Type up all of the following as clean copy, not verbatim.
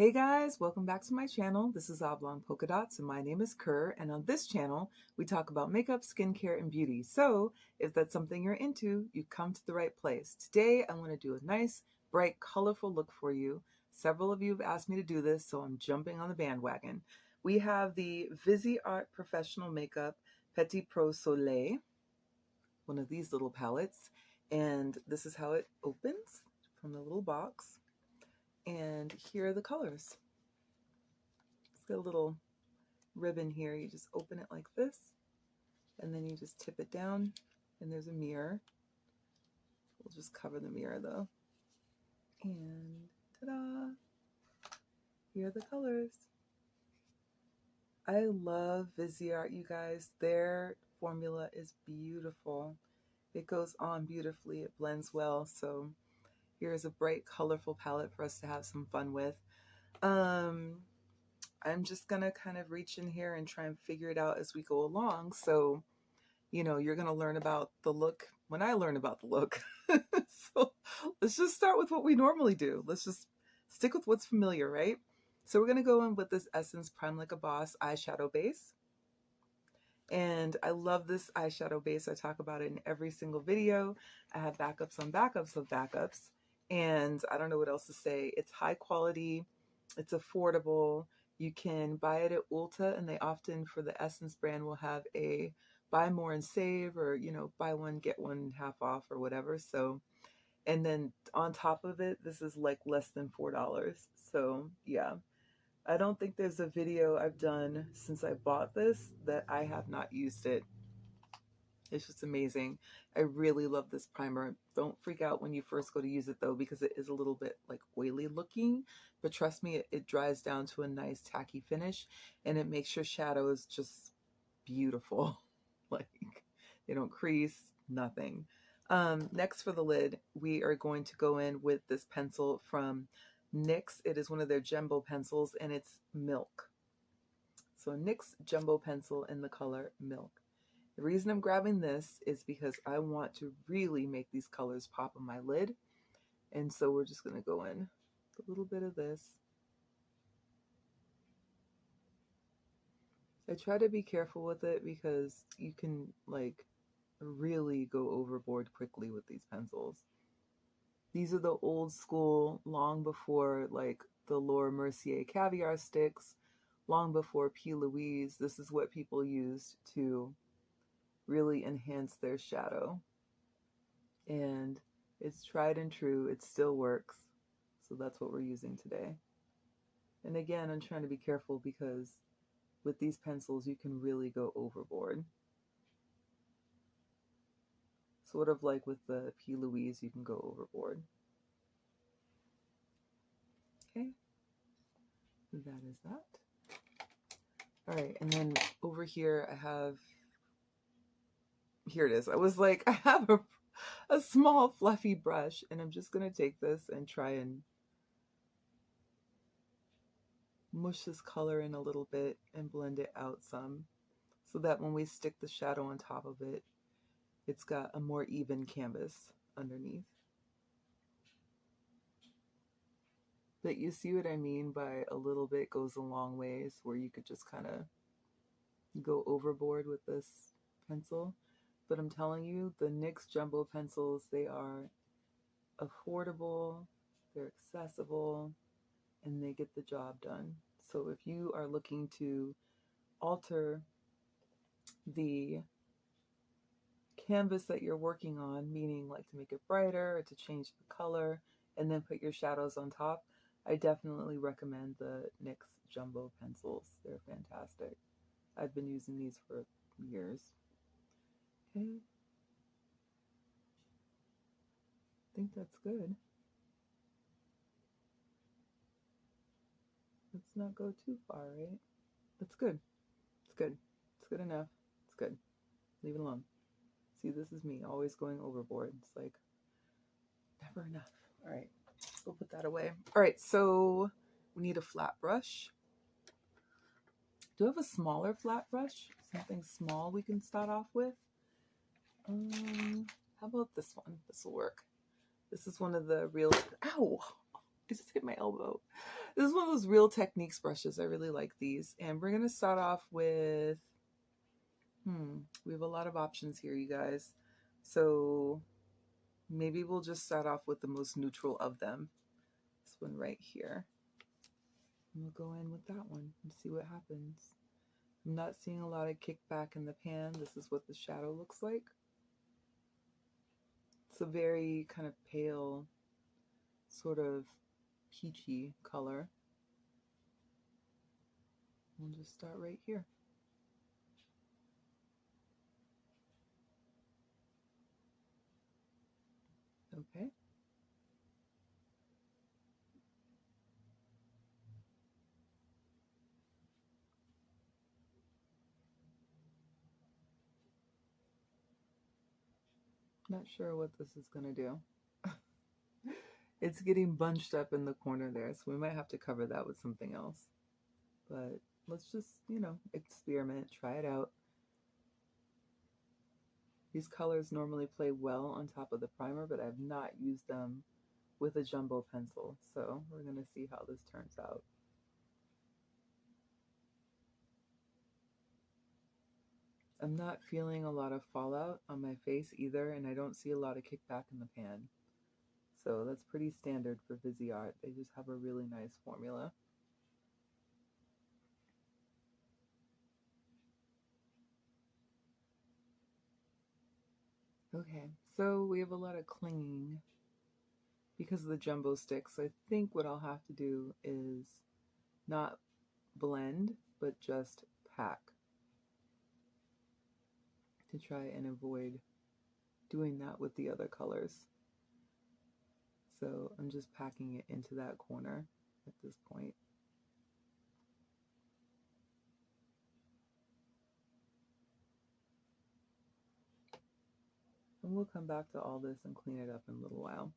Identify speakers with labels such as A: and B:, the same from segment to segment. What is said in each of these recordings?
A: Hey guys, welcome back to my channel. This is Oblong Polka Dots and my name is Kerr, and on this channel we talk about makeup, skincare, and beauty. So if that's something you're into, you come to the right place. Today I want to do a nice, bright, colorful look for you. Several of you have asked me to do this, so I'm jumping on the bandwagon. We have the Viseart Professional Makeup Petit Pro Soleil, one of these little palettes, and this is how it opens from the little box. And here are the colors. It's got a little ribbon here. You just open it like this, and then you just tip it down, and there's a mirror. We'll just cover the mirror though. And ta-da! Here are the colors. I love Viseart, you guys. Their formula is beautiful. It goes on beautifully. It blends well. So here's a bright, colorful palette for us to have some fun with. I'm just going to kind of reach in here and try and figure it out as we go along. So, you know, you're going to learn about the look when I learn about the look. So let's just start with what we normally do. Let's just stick with what's familiar, right? So we're going to go in with this Essence Prime Like a Boss eyeshadow base. And I love this eyeshadow base. I talk about it in every single video. I have backups on backups of backups. And I don't know what else to say. It's high quality. It's affordable. You can buy it at Ulta, and they often, for the Essence brand, will have a buy more and save, or, you know, buy one, get one half off or whatever. So, and then on top of it, this is like less than $4. So yeah, I don't think there's a video I've done since I bought this that I have not used it. It's just amazing. I really love this primer. Don't freak out when you first go to use it though, because it is a little bit like oily looking, but trust me, it dries down to a nice tacky finish, and it makes your shadows just beautiful. Like, they don't crease, nothing. Next, for the lid, we are going to go in with this pencil from NYX. It is one of their jumbo pencils, and it's Milk. So NYX jumbo pencil in the color Milk. The reason I'm grabbing this is because I want to really make these colors pop on my lid. And so we're just going to go in with a little bit of this. I try to be careful with it because you can like really go overboard quickly with these pencils. These are the old school, long before like the Laura Mercier caviar sticks, long before P. Louise. This is what people used to really enhance their shadow, and it's tried and true. It still works, so that's what we're using today. And again, I'm trying to be careful because with these pencils you can really go overboard, sort of like with the P. Louise, you can go overboard. Okay, that is that. All right, and then over here I have, here it is. I was like, I have a small fluffy brush, and I'm just going to take this and try and mush this color in a little bit and blend it out some, so that when we stick the shadow on top of it, it's got a more even canvas underneath. But you see what I mean by a little bit goes a long ways, where you could just kind of go overboard with this pencil. But I'm telling you, the NYX jumbo pencils, they are affordable, they're accessible, and they get the job done. So if you are looking to alter the canvas that you're working on, meaning like to make it brighter or to change the color and then put your shadows on top, I definitely recommend the NYX jumbo pencils. They're fantastic. I've been using these for years. Okay, I think that's good. Let's not go too far, right? That's good. It's good. It's good enough. It's good. Leave it alone. See, this is me always going overboard. It's like never enough. All right, we'll put that away. All right, so we need a flat brush. Do you have a smaller flat brush? Something small we can start off with? How about this one? This will work. This is one of the real, ow, I just hit my elbow. This is one of those Real Techniques brushes. I really like these. And we're going to start off with, we have a lot of options here, you guys. So maybe we'll just start off with the most neutral of them. This one right here. And we'll go in with that one and see what happens. I'm not seeing a lot of kickback in the pan. This is what the shadow looks like. It's a very kind of pale, sort of peachy color. We'll just start right here. Okay. Not sure what this is going to do. It's getting bunched up in the corner there, so we might have to cover that with something else. But let's just, you know, experiment, try it out. These colors normally play well on top of the primer, but I've not used them with a jumbo pencil, so we're going to see how this turns out. I'm not feeling a lot of fallout on my face either, and I don't see a lot of kickback in the pan. So that's pretty standard for Viseart. They just have a really nice formula. Okay, so we have a lot of clinging because of the jumbo sticks. So I think what I'll have to do is not blend, but just pack to try and avoid doing that with the other colors. So I'm just packing it into that corner at this point. And we'll come back to all this and clean it up in a little while.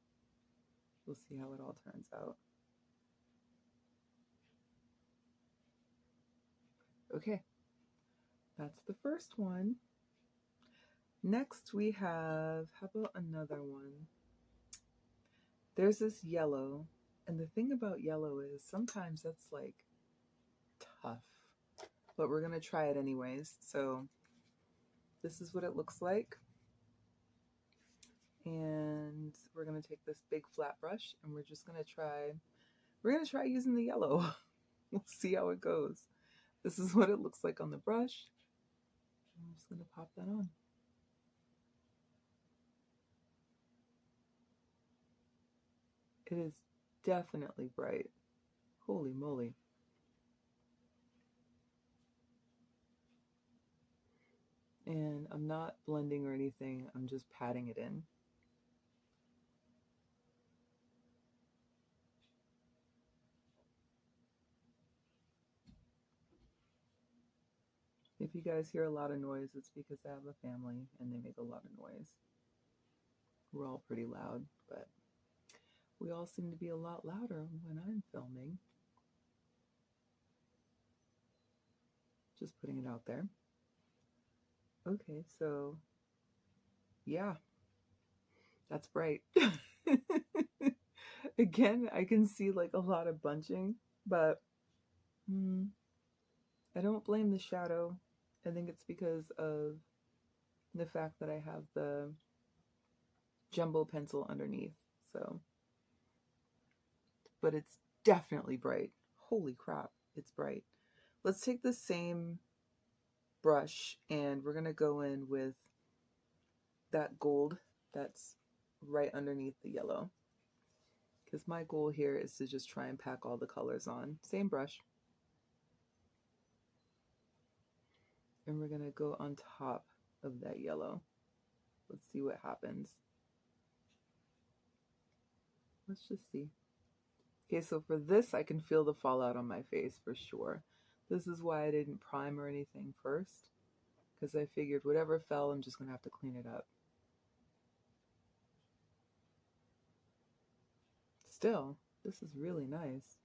A: We'll see how it all turns out. Okay, that's the first one. Next we have, how about another one? There's this yellow, and the thing about yellow is sometimes that's like tough, but we're gonna try it anyways. So this is what it looks like. And we're gonna take this big flat brush and we're gonna try using the yellow. We'll see how it goes. This is what it looks like on the brush. I'm just gonna pop that on. It is definitely bright. Holy moly. And I'm not blending or anything, I'm just patting it in. If you guys hear a lot of noise, it's because I have a family and they make a lot of noise. We're all pretty loud, but we all seem to be a lot louder when I'm filming. Just putting it out there. Okay, so yeah, that's bright. Again, I can see like a lot of bunching, but I don't blame the shadow. I think it's because of the fact that I have the jumbo pencil underneath. So, but it's definitely bright. Holy crap, it's bright. Let's take the same brush and we're gonna go in with that gold that's right underneath the yellow, because my goal here is to just try and pack all the colors on. Same brush. And we're gonna go on top of that yellow. Let's see what happens. Let's just see. Okay, so for this, I can feel the fallout on my face for sure. This is why I didn't prime or anything first, because I figured whatever fell, I'm just gonna have to clean it up. Still, this is really nice.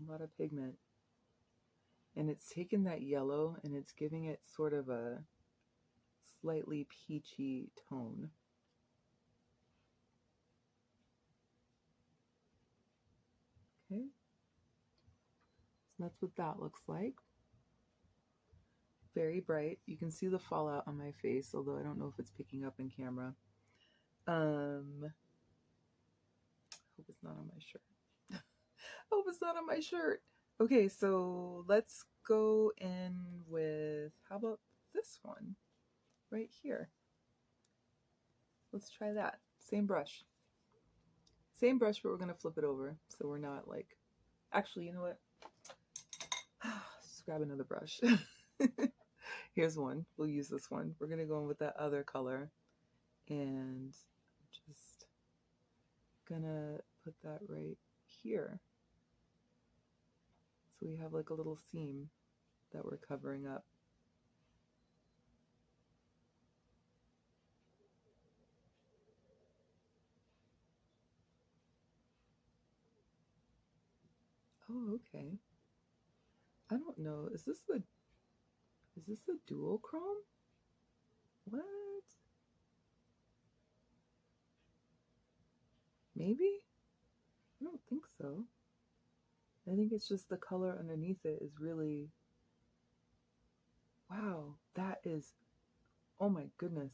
A: A lot of pigment. And it's taken that yellow and it's giving it sort of a slightly peachy tone. That's what that looks like. Very bright. You can see the fallout on my face, although I don't know if it's picking up in camera. Hope it's not on my shirt. Hope it's not on my shirt. Okay, so let's go in with, how about this one right here? Let's try that. Same brush. Same brush, but we're going to flip it over so we're not like, actually, you know what? Just grab another brush. Here's one. We'll use this one. We're going to go in with that other color and just gonna put that right here. So we have like a little seam that we're covering up. Oh, okay. I don't know. Is this the dual chrome? What? Maybe? I don't think so. I think it's just the color underneath it is really, wow, that is, oh my goodness.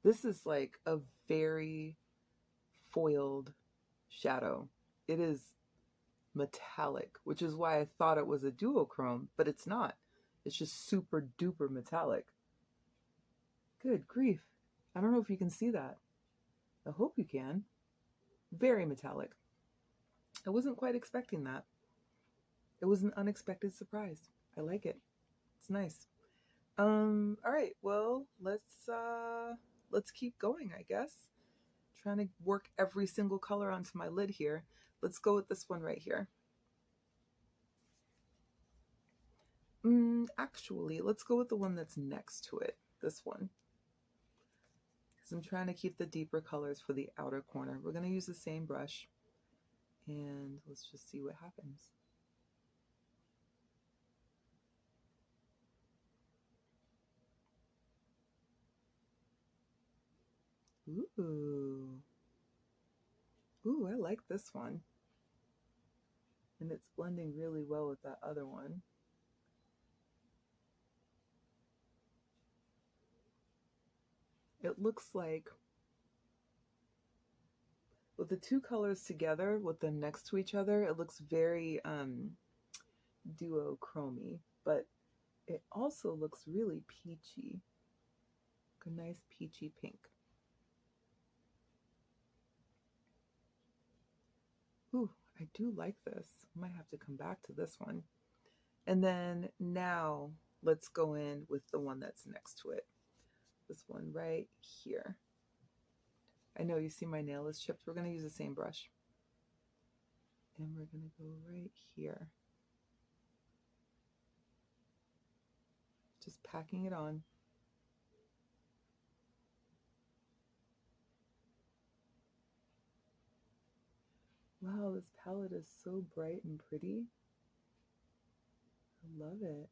A: This is like a very foiled shadow. It is metallic, which is why I thought it was a duochrome, but it's not. It's just super duper metallic. Good grief. I don't know if you can see that. I hope you can. Very metallic. I wasn't quite expecting that. It was an unexpected surprise. I like it. It's nice. All right, well, let's keep going, I guess. Trying to work every single color onto my lid here. Let's go with this one right here. Actually, let's go with the one that's next to it. This one. Because I'm trying to keep the deeper colors for the outer corner. We're going to use the same brush. And let's just see what happens. Ooh. Ooh, I like this one. And it's blending really well with that other one. It looks like with the two colors together, with them next to each other, it looks very duochrome-y, but it also looks really peachy. Like a nice peachy pink. Ooh, I do like this. I might have to come back to this one. And then now let's go in with the one that's next to it. This one right here. I know you see my nail is chipped. We're going to use the same brush. And we're going to go right here. Just packing it on. Wow, this palette is so bright and pretty. I love it.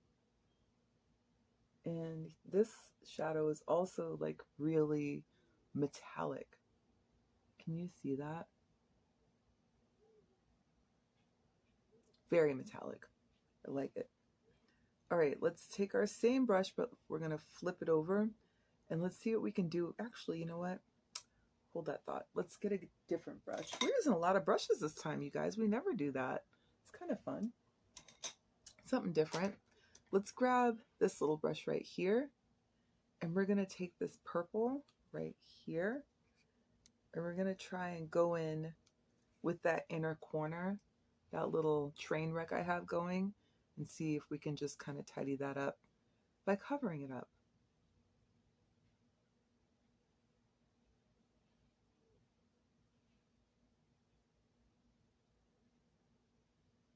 A: And this shadow is also like really metallic. Can you see that? Very metallic. I like it. All right, let's take our same brush, but we're going to flip it over and let's see what we can do. Actually, you know what? Hold that thought. Let's get a different brush. We're using a lot of brushes this time, you guys. We never do that. It's kind of fun. Something different. Let's grab this little brush right here, and we're going to take this purple right here, and we're going to try and go in with that inner corner, that little train wreck I have going, and see if we can just kind of tidy that up by covering it up.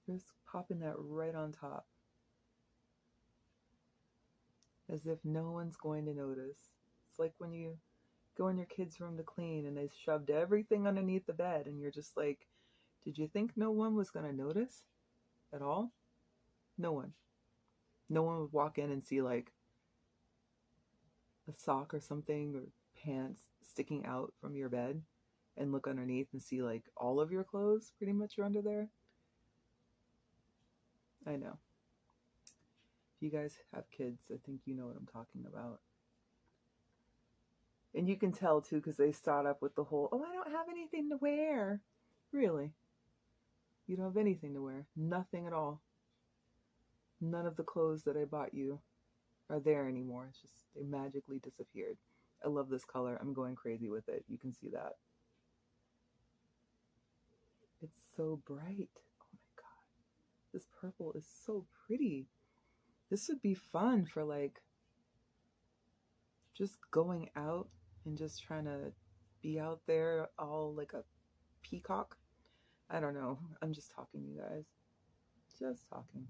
A: Just popping that right on top, as if no one's going to notice. It's like when you go in your kid's room to clean and they shoved everything underneath the bed and you're just like, did you think no one was going to notice at all? No one. No one would walk in and see like a sock or something or pants sticking out from your bed and look underneath and see like all of your clothes pretty much are under there. I know. If you guys have kids, I think you know what I'm talking about. And you can tell too, because they start up with the whole, oh, I don't have anything to wear. Really? You don't have anything to wear? Nothing at all? None of the clothes that I bought you are there anymore. It's just, they magically disappeared. I love this color. I'm going crazy with it. You can see that. It's so bright. Oh my God. This purple is so pretty. This would be fun for like just going out and just trying to be out there all like a peacock. I don't know. I'm just talking, you guys. Just talking.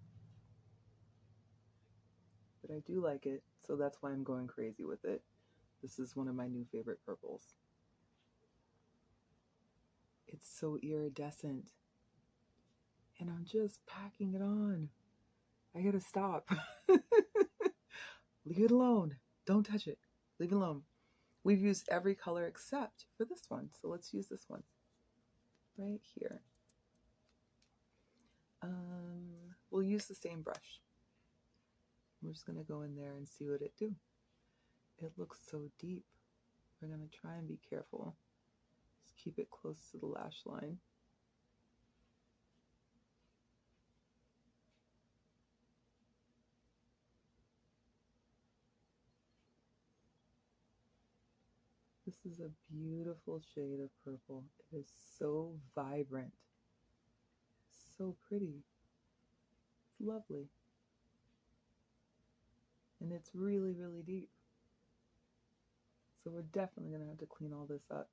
A: But I do like it, so that's why I'm going crazy with it. This is one of my new favorite purples. It's so iridescent. And I'm just packing it on. I gotta stop. Leave it alone. Don't touch it. Leave it alone. We've used every color except for this one. So let's use this one right here. We'll use the same brush. We're just gonna go in there and see what it do. It looks so deep. We're gonna try and be careful. Just keep it close to the lash line. This is a beautiful shade of purple. It is so vibrant. So pretty. It's lovely. And it's really, really deep. So we're definitely going to have to clean all this up.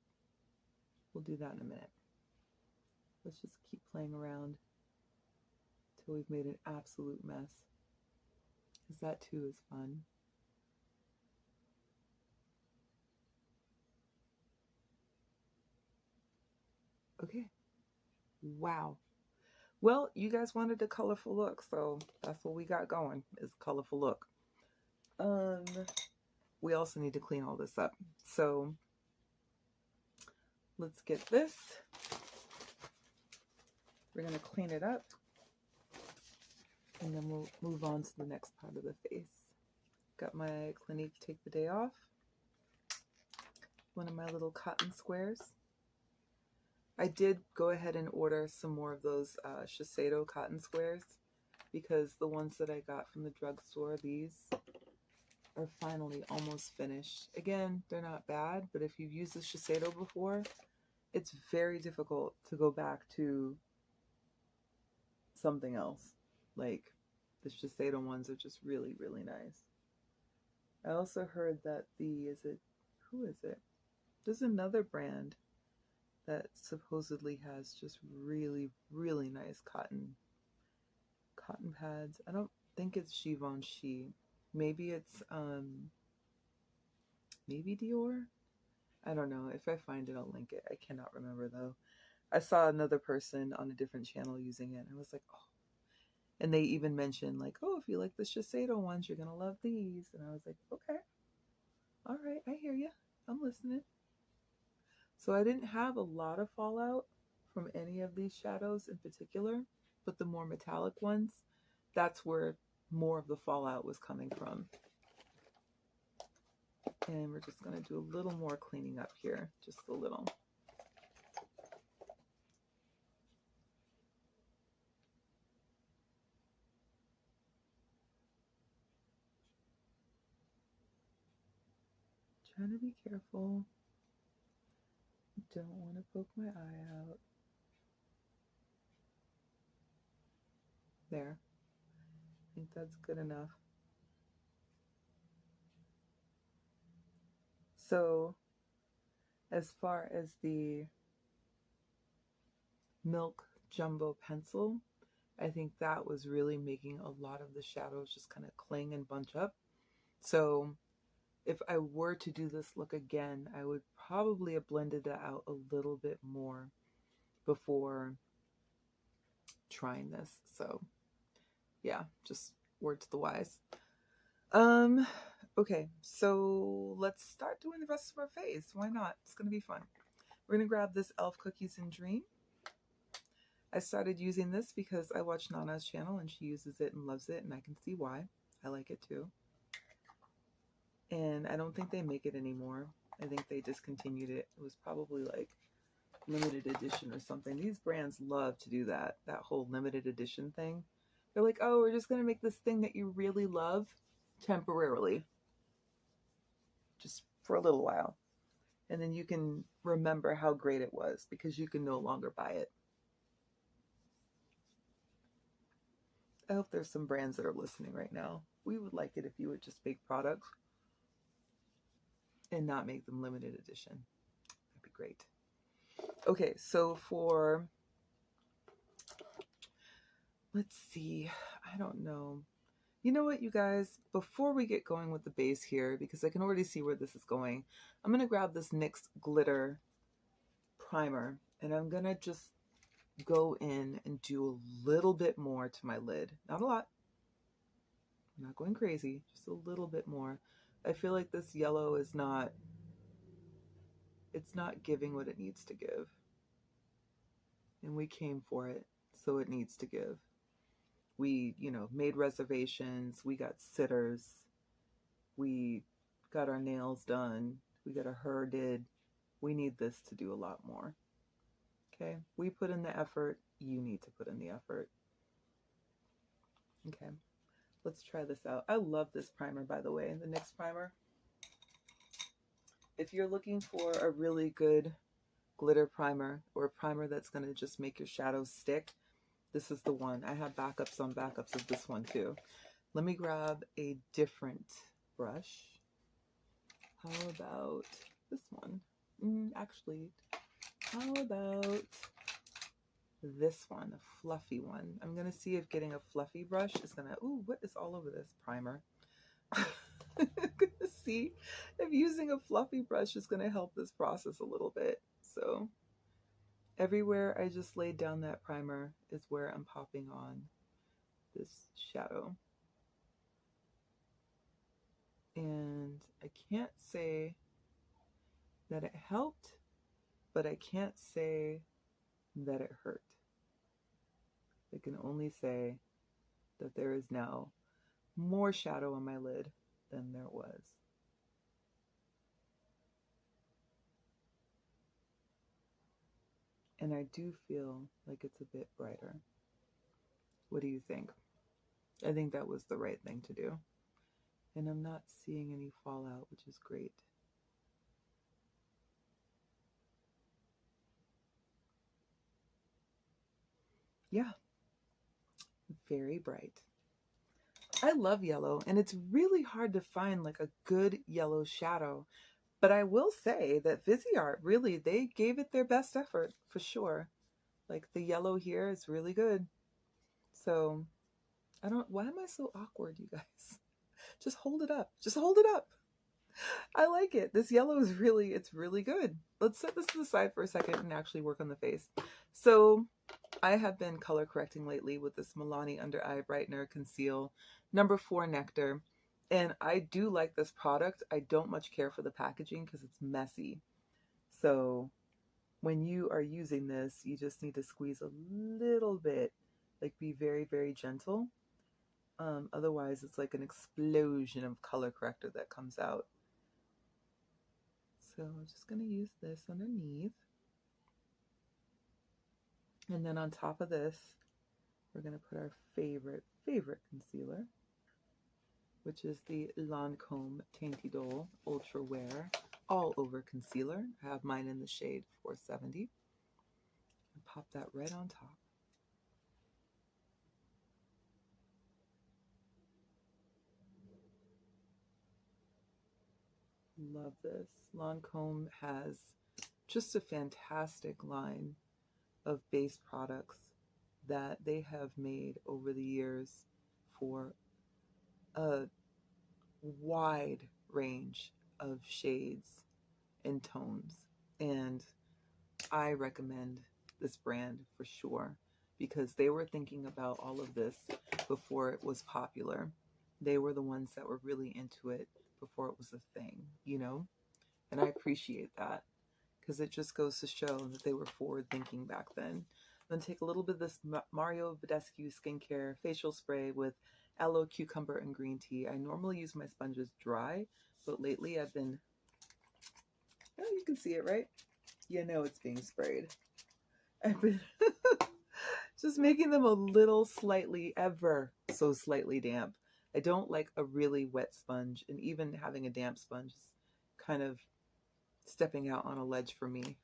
A: We'll do that in a minute. Let's just keep playing around until we've made an absolute mess. Because that too is fun. Okay. Wow. Well, you guys wanted a colorful look, so that's what we got going, is a colorful look. We also need to clean all this up. So let's get this. We're going to clean it up. And then we'll move on to the next part of the face. Got my Clinique Take the Day Off. One of my little cotton squares. I did go ahead and order some more of those Shiseido cotton squares because the ones that I got from the drugstore, these are finally almost finished. Again, they're not bad, but if you've used the Shiseido before, it's very difficult to go back to something else. Like, the Shiseido ones are just really, really nice. I also heard that who is it? There's another brand that supposedly has just really, really nice cotton pads. I don't think it's Givenchy. Maybe it's maybe Dior. I don't know. If I find it, I'll link it. I cannot remember though. I saw another person on a different channel using it, and I was like, oh. And they even mentioned like, oh, if you like the Shiseido ones, you're gonna love these. And I was like, okay, all right, I hear you. I'm listening. So I didn't have a lot of fallout from any of these shadows in particular, but the more metallic ones, that's where more of the fallout was coming from. And we're just going to do a little more cleaning up here, just a little. Trying to be careful. Don't want to poke my eye out. There. I think that's good enough. So, as far as the Milk Jumbo pencil, I think that was really making a lot of the shadows just kind of cling and bunch up. So, if I were to do this look again, I would probably have blended it out a little bit more before trying this. So yeah, just word to the wise. Okay, so let's start doing the rest of our face. Why not? It's gonna be fun. We're gonna grab this e.l.f. Cookies and Dream. I started using this because I watch Nana's channel and she uses it and loves it, and I can see why. I like it too. And I don't think they make it anymore. I think they discontinued it. It was probably like limited edition or something. These brands love to do that whole limited edition thing. They're like, oh, we're just going to make this thing that you really love temporarily, just for a little while. And then you can remember how great it was because you can no longer buy it. I hope there's some brands that are listening right now. We would like it if you would just make products and not make them limited edition. That'd be great. Okay, so for, let's see, I don't know. You know what, you guys, before we get going with the base here, because I can already see where this is going, I'm going to grab this NYX glitter primer and I'm going to just go in and do a little bit more to my lid. Not a lot. I'm not going crazy, just a little bit more. I feel like this yellow is not, it's not giving what it needs to give. And we came for it, so it needs to give. We, you know, made reservations, we got sitters, we got our nails done, we got our hair did. We need this to do a lot more. Okay, we put in the effort, you need to put in the effort. Okay, let's try this out. I love this primer, by the way, the NYX primer. If you're looking for a really good glitter primer or a primer that's going to just make your shadows stick, this is the one. I have backups on backups of this one too. Let me grab a different brush. How about this one? Actually, how about this one, a fluffy one? I'm going to see if getting a fluffy brush is going to, ooh, what is all over this primer? I'm going to see if using a fluffy brush is going to help this process a little bit. So everywhere I just laid down that primer is where I'm popping on this shadow. And I can't say that it helped, but I can't say that it hurt. I can only say that there is now more shadow on my lid than there was. And I do feel like it's a bit brighter. What do you think? I think that was the right thing to do. And I'm not seeing any fallout, which is great. Yeah, very bright. I love yellow, and it's really hard to find like a good yellow shadow. But I will say that Viseart, really, they gave it their best effort, for sure. Like, the yellow here is really good. So, why am I so awkward, you guys? Just hold it up. Just hold it up. I like it. This yellow is really, it's really good. Let's set this to the side for a second and actually work on the face. So, I have been color correcting lately with this Milani Under Eye Brightener Conceal number 4 Nectar. And I do like this product. I don't much care for the packaging because it's messy. So when you are using this, you just need to squeeze a little bit, like be very, very gentle. Otherwise, it's like an explosion of color corrector that comes out. So I'm just going to use this underneath. And then on top of this, we're going to put our favorite concealer, which is the Lancome Dainty Doll Ultra Wear All Over Concealer. I have mine in the shade 470. And pop that right on top. Love this. Lancome has just a fantastic line of base products that they have made over the years for a wide range of shades and tones. And I recommend this brand for sure because they were thinking about all of this before it was popular. They were the ones that were really into it before it was a thing, you know? And I appreciate that because it just goes to show that they were forward thinking back then. I'm going to take a little bit of this Mario Badescu Skincare facial spray with aloe, cucumber, and green tea. I normally use my sponges dry, but lately I've been, oh, you can see it, right? You know it's being sprayed. I've been just making them a little slightly, ever so slightly damp. I don't like a really wet sponge, and even having a damp sponge is kind of stepping out on a ledge for me.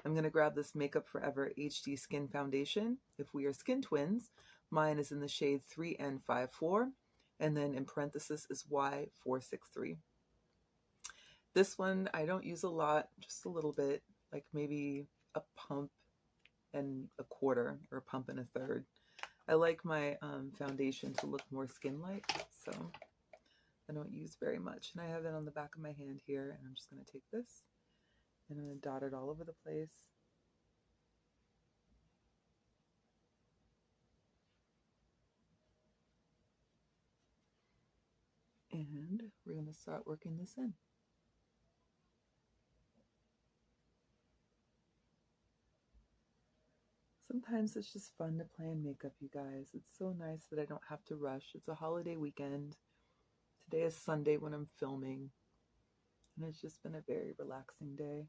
A: I'm going to grab this Makeup Forever HD Skin Foundation. If we are skin twins, mine is in the shade 3N54, and then in parenthesis is Y463. This one I don't use a lot, just a little bit, like maybe a pump and a quarter, or a pump and a third. I like my foundation to look more skin-like, so I don't use very much. And I have it on the back of my hand here, and I'm just going to take this and I'm going to dot it all over the place. And we're going to start working this in. Sometimes it's just fun to plan makeup, you guys. It's so nice that I don't have to rush. It's a holiday weekend. Today is Sunday when I'm filming, and it's just been a very relaxing day.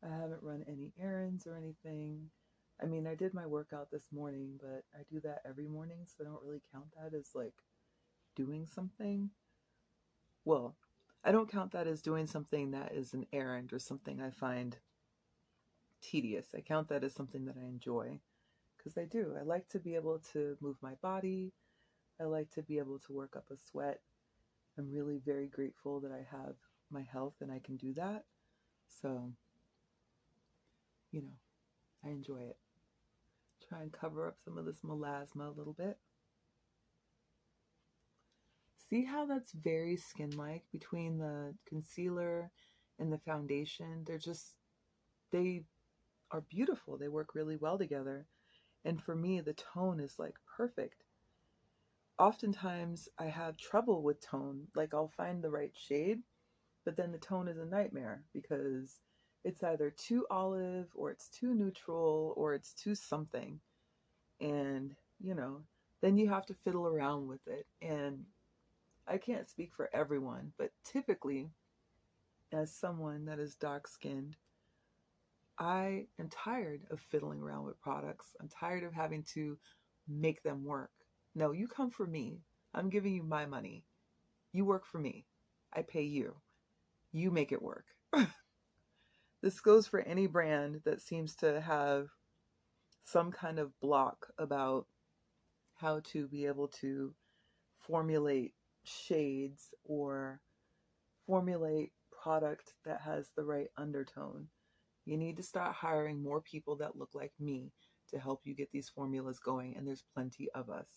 A: I haven't run any errands or anything. I mean, I did my workout this morning, but I do that every morning, so I don't really count that as like doing something. Well, I don't count that as doing something that is an errand or something I find tedious. I count that as something that I enjoy, because I do. I like to be able to move my body. I like to be able to work up a sweat. I'm really very grateful that I have my health and I can do that. So, you know, I enjoy it. Try and cover up some of this melasma a little bit. See how that's very skin-like between the concealer and the foundation? They are beautiful. They work really well together. And for me, the tone is like perfect. Oftentimes I have trouble with tone. Like I'll find the right shade, but then the tone is a nightmare because it's either too olive or it's too neutral or it's too something. And, you know, then you have to fiddle around with it. And I can't speak for everyone, but typically, as someone that is dark-skinned, I am tired of fiddling around with products. I'm tired of having to make them work. No, you come for me. I'm giving you my money. You work for me. I pay you. You make it work. This goes for any brand that seems to have some kind of block about how to be able to formulate shades or formulate product that has the right undertone. You need to start hiring more people that look like me to help you get these formulas going, and there's plenty of us.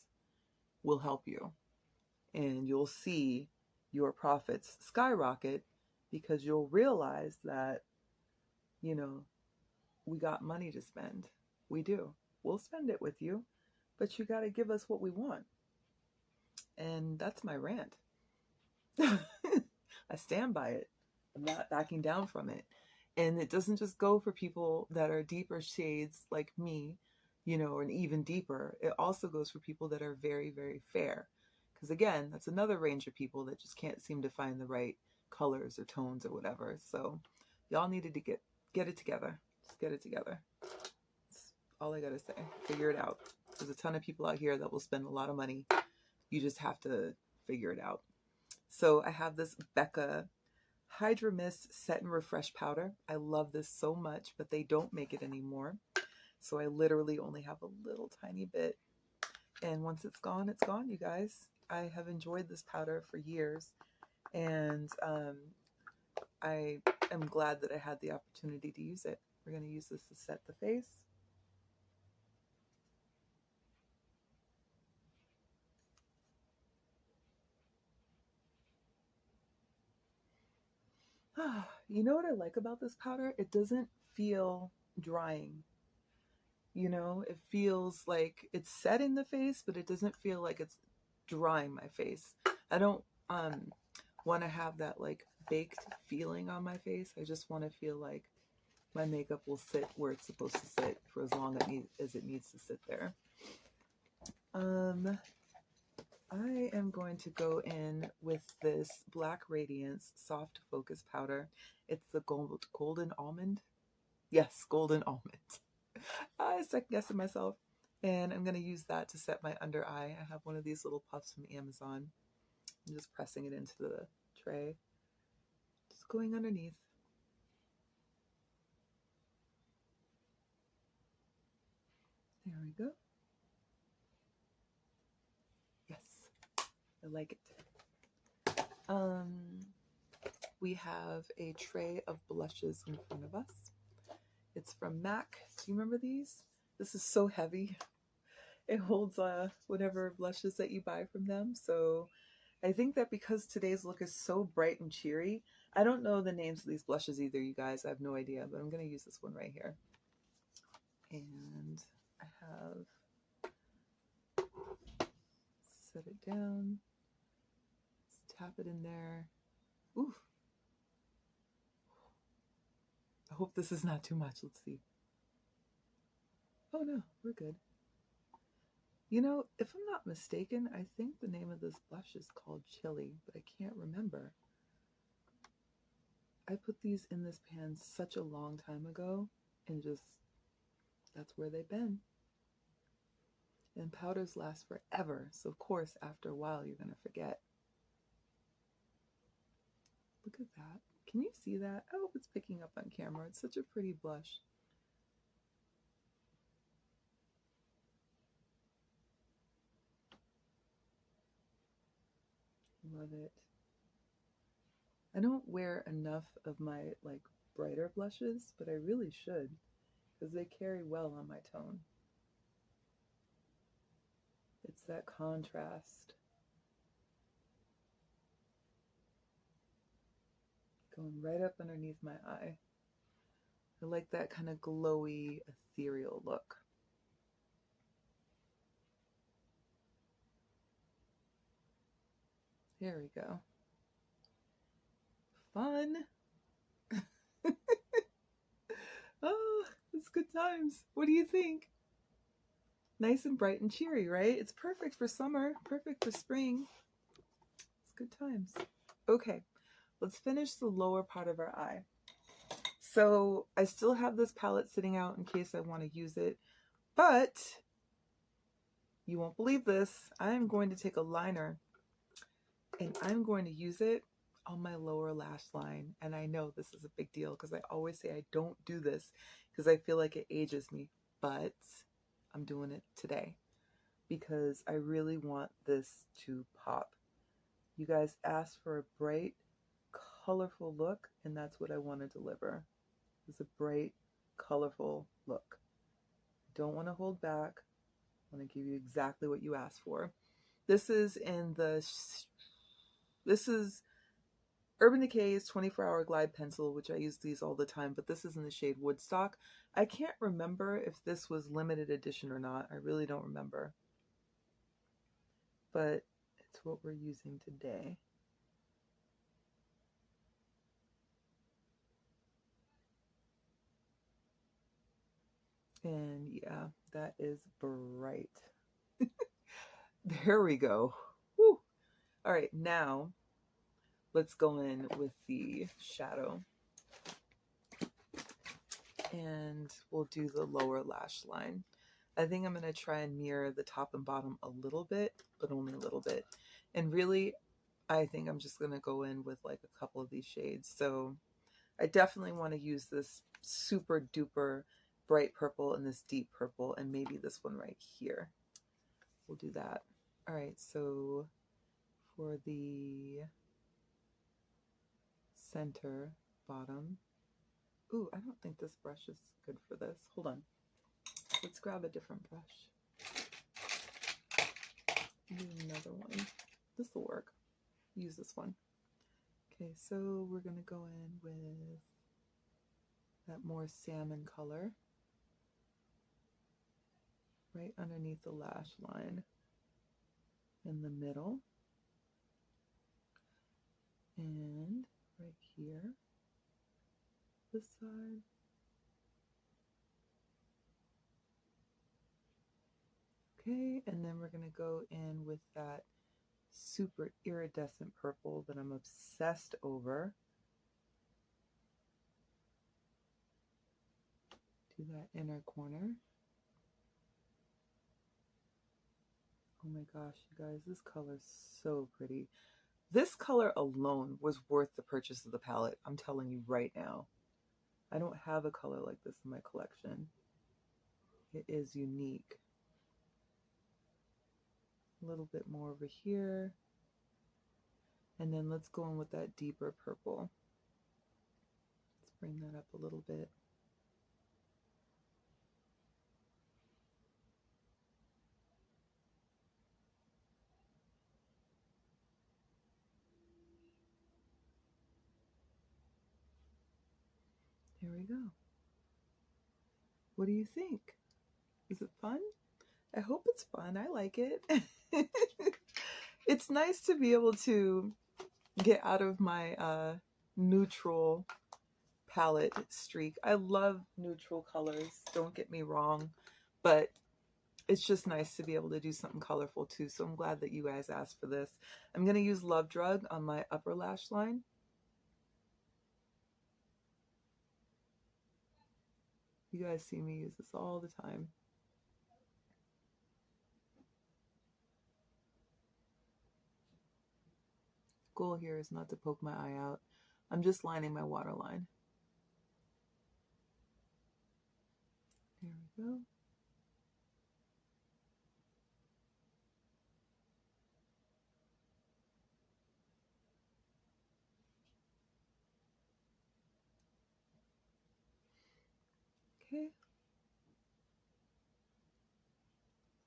A: We'll help you, and you'll see your profits skyrocket because you'll realize that, you know, we got money to spend. We do. We'll spend it with you, but you got to give us what we want. And that's my rant. I stand by it. I'm not backing down from it. And it doesn't just go for people that are deeper shades like me, you know, and even deeper. It also goes for people that are very, very fair. Because again, that's another range of people that just can't seem to find the right colors or tones or whatever. So y'all needed to get it together. Just get it together. That's all I gotta say. Figure it out. There's a ton of people out here that will spend a lot of money. You just have to figure it out. So I have this Becca Hydra Mist Set and Refresh Powder. I love this so much, but they don't make it anymore. So I literally only have a little tiny bit. And once it's gone, you guys. I have enjoyed this powder for years. And I am glad that I had the opportunity to use it. We're going to use this to set the face. You know what I like about this powder? It doesn't feel drying. You know, it feels like it's setting the face, but it doesn't feel like it's drying my face. I don't want to have that like baked feeling on my face. I just want to feel like my makeup will sit where it's supposed to sit for as long as it needs to sit there. I am going to go in with this Black Radiance Soft Focus Powder. It's the golden almond. Yes, golden almond. I second guessing myself. And I'm going to use that to set my under eye. I have one of these little puffs from Amazon. I'm just pressing it into the tray. Just going underneath. There we go. Yes, I like it. We have a tray of blushes in front of us. It's from MAC. Do you remember these? This is so heavy. It holds whatever blushes that you buy from them. So I think that because today's look is so bright and cheery, I don't know the names of these blushes either, you guys. I have no idea, but I'm going to use this one right here. And I have set it down. Let's tap it in there. Ooh. I hope this is not too much. Let's see. Oh no, we're good. You know, if I'm not mistaken, I think the name of this blush is called Chili, but I can't remember. I put these in this pan such a long time ago, and just, that's where they've been. And powders last forever, so of course, after a while, you're going to forget. Look at that. Can you see that? I hope it's picking up on camera. It's such a pretty blush. Love it. I don't wear enough of my like brighter blushes, but I really should because they carry well on my tone. It's that contrast. Going right up underneath my eye. I like that kind of glowy, ethereal look. There we go. Fun. Oh, it's good times. What do you think? Nice and bright and cheery, right? It's perfect for summer, perfect for spring. It's good times. Okay, let's finish the lower part of our eye. So I still have this palette sitting out in case I want to use it, but you won't believe this. I'm going to take a liner and I'm going to use it on my lower lash line. And I know this is a big deal because I always say I don't do this because I feel like it ages me, but I'm doing it today because I really want this to pop. You guys asked for a bright, colorful look, and that's what I want to deliver. It's a bright, colorful look. Don't want to hold back. I want to give you exactly what you asked for. This is Urban Decay's 24-Hour Glide Pencil, which I use these all the time, but this is in the shade Woodstock. I can't remember if this was limited edition or not. I really don't remember. But it's what we're using today. And yeah, that is bright. There we go. Woo. All right, now let's go in with the shadow. And we'll do the lower lash line. I think I'm going to try and mirror the top and bottom a little bit, but only a little bit. And really, I think I'm just going to go in with like a couple of these shades. So I definitely want to use this super duper bright purple and this deep purple and maybe this one right here. We'll do that. All right, so for the center bottom, ooh, I don't think this brush is good for this. Hold on. Let's grab a different brush. Use another one. This will work. Use this one. Okay, so we're going to go in with that more salmon color right underneath the lash line in the middle. And right here, this side, Okay, and then we're going to go in with that super iridescent purple that I'm obsessed over. Do that inner corner. Oh my gosh, you guys, this color is so pretty. This color alone was worth the purchase of the palette. I'm telling you right now. I don't have a color like this in my collection. It is unique. A little bit more over here. And then let's go in with that deeper purple. Let's bring that up a little bit. There we go. What do you think? Is it fun? I hope it's fun. I like it. It's nice to be able to get out of my neutral palette streak. I love neutral colors, don't get me wrong, but it's just nice to be able to do something colorful too. So I'm glad that you guys asked for this. I'm going to use Love Drug on my upper lash line. You guys see me use this all the time. Goal here is not to poke my eye out. I'm just lining my waterline. There we go. Okay.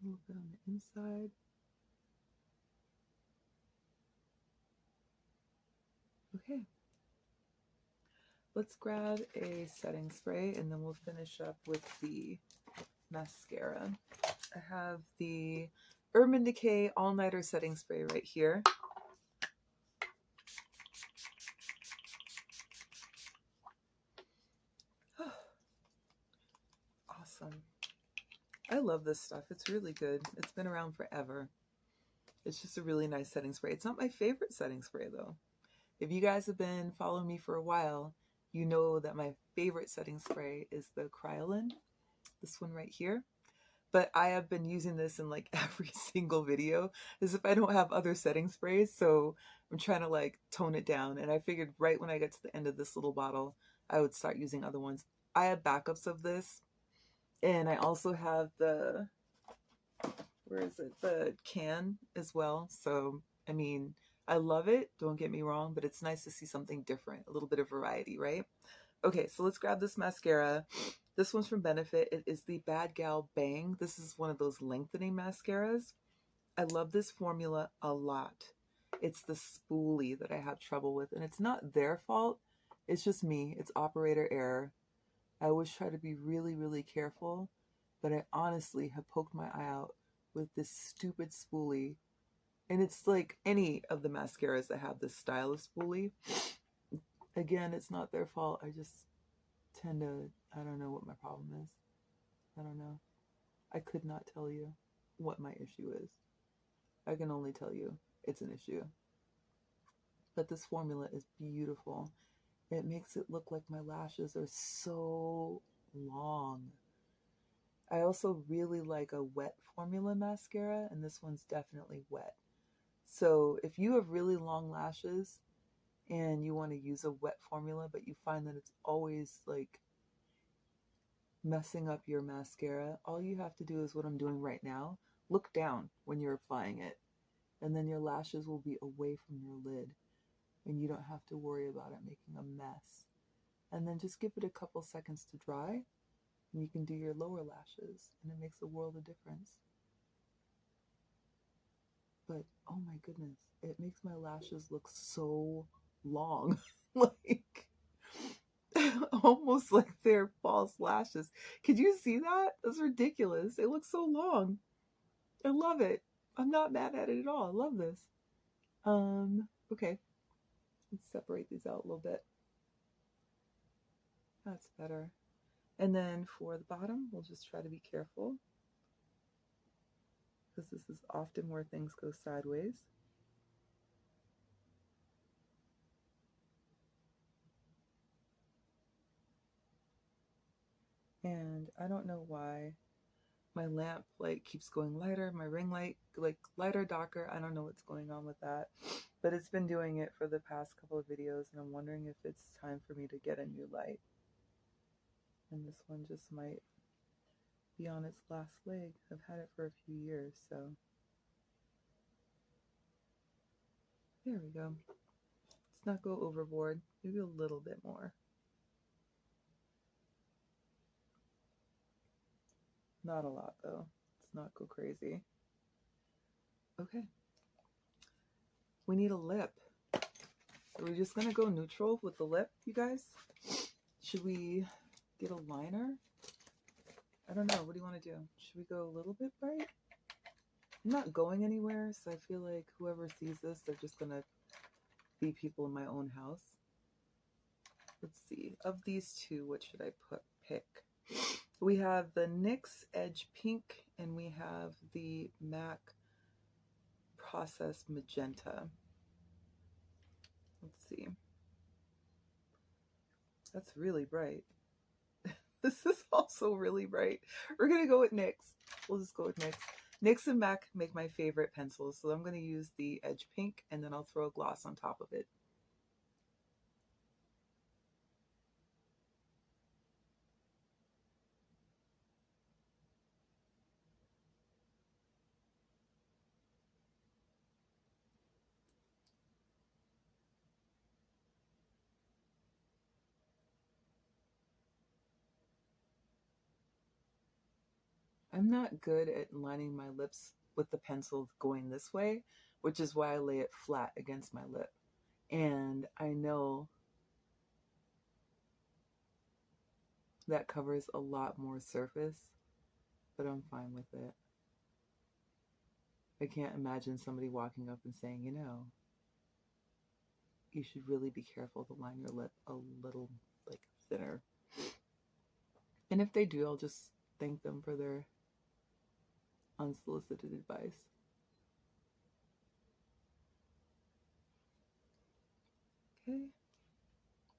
A: A little bit on the inside. Okay. Let's grab a setting spray and then we'll finish up with the mascara. I have the Urban Decay All Nighter Setting Spray right here. Awesome. I love this stuff. It's really good. It's been around forever. It's just a really nice setting spray. It's not my favorite setting spray though. If you guys have been following me for a while, you know that my favorite setting spray is the Kryolan, this one right here. But I have been using this in like every single video as if I don't have other setting sprays. So I'm trying to like tone it down. And I figured right when I get to the end of this little bottle, I would start using other ones. I have backups of this. And I also have the, where is it? The can as well. So, I mean, I love it. Don't get me wrong, but it's nice to see something different, a little bit of variety, right? Okay, so let's grab this mascara. This one's from Benefit. It is the Bad Gal Bang. This is one of those lengthening mascaras. I love this formula a lot. It's the spoolie that I have trouble with, and it's not their fault. It's just me. It's operator error. I always try to be really, really careful, but I honestly have poked my eye out with this stupid spoolie. And it's like any of the mascaras that have this style of spoolie. Again, it's not their fault. I just tend to, I don't know what my problem is. I don't know. I could not tell you what my issue is. I can only tell you it's an issue. But this formula is beautiful. It makes it look like my lashes are so long. I also really like a wet formula mascara, and this one's definitely wet. So if you have really long lashes and you want to use a wet formula, but you find that it's always like messing up your mascara, all you have to do is what I'm doing right now. Look down when you're applying it, and then your lashes will be away from your lid, and you don't have to worry about it making a mess. And then just give it a couple seconds to dry, and you can do your lower lashes, and it makes a world of difference. But oh my goodness, it makes my lashes look so long. Like almost like they're false lashes. Could you see that? That's ridiculous. It looks so long. I love it. I'm not mad at it at all. I love this. Okay. Let's separate these out a little bit. That's better. And then for the bottom, we'll just try to be careful. because this is often where things go sideways. And I don't know why my lamp light keeps going lighter, my ring light like lighter, darker. I don't know what's going on with that, but it's been doing it for the past couple of videos, and I'm wondering if it's time for me to get a new light. And this one just might be on its last leg. I've had it for a few years, so there we go. Let's not go overboard, maybe a little bit more. Not a lot though. Let's not go crazy. Okay. We need a lip. Are we just gonna go neutral with the lip, you guys? Should we get a liner? I don't know. What do you want to do? Should we go a little bit bright? I'm not going anywhere, so I feel like whoever sees this, they're just gonna be people in my own house. Let's see. Of these two, what should I pick? We have the NYX Edge Pink, and we have the MAC Process Magenta. Let's see. That's really bright. This is also really bright. We're going to go with NYX. We'll just go with NYX. NYX and MAC make my favorite pencils, so I'm going to use the Edge Pink, and then I'll throw a gloss on top of it. I'm not good at lining my lips with the pencil going this way, which is why I lay it flat against my lip. And I know that covers a lot more surface, but I'm fine with it. I can't imagine somebody walking up and saying, you know, you should really be careful to line your lip a little like thinner. And if they do, I'll just thank them for their unsolicited advice. Okay,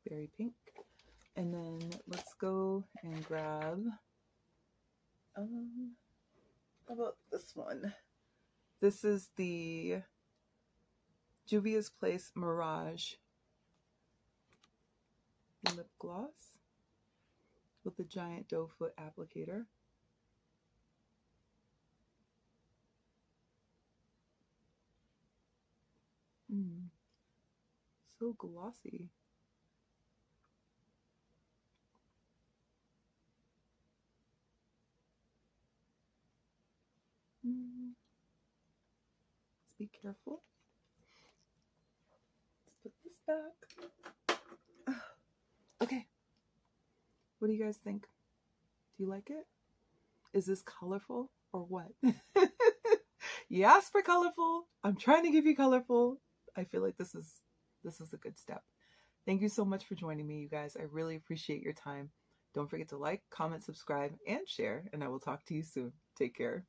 A: very pink. And then let's go and grab, how about this one? This is the Juvia's Place Mirage lip gloss with the giant doe foot applicator. So glossy. Let's be careful. Let's put this back. Okay. What do you guys think? Do you like it? Is this colorful or what? You asked for colorful. I'm trying to give you colorful. I feel like this is a good step. Thank you so much for joining me, you guys. I really appreciate your time. Don't forget to like, comment, subscribe, and share, and I will talk to you soon. Take care.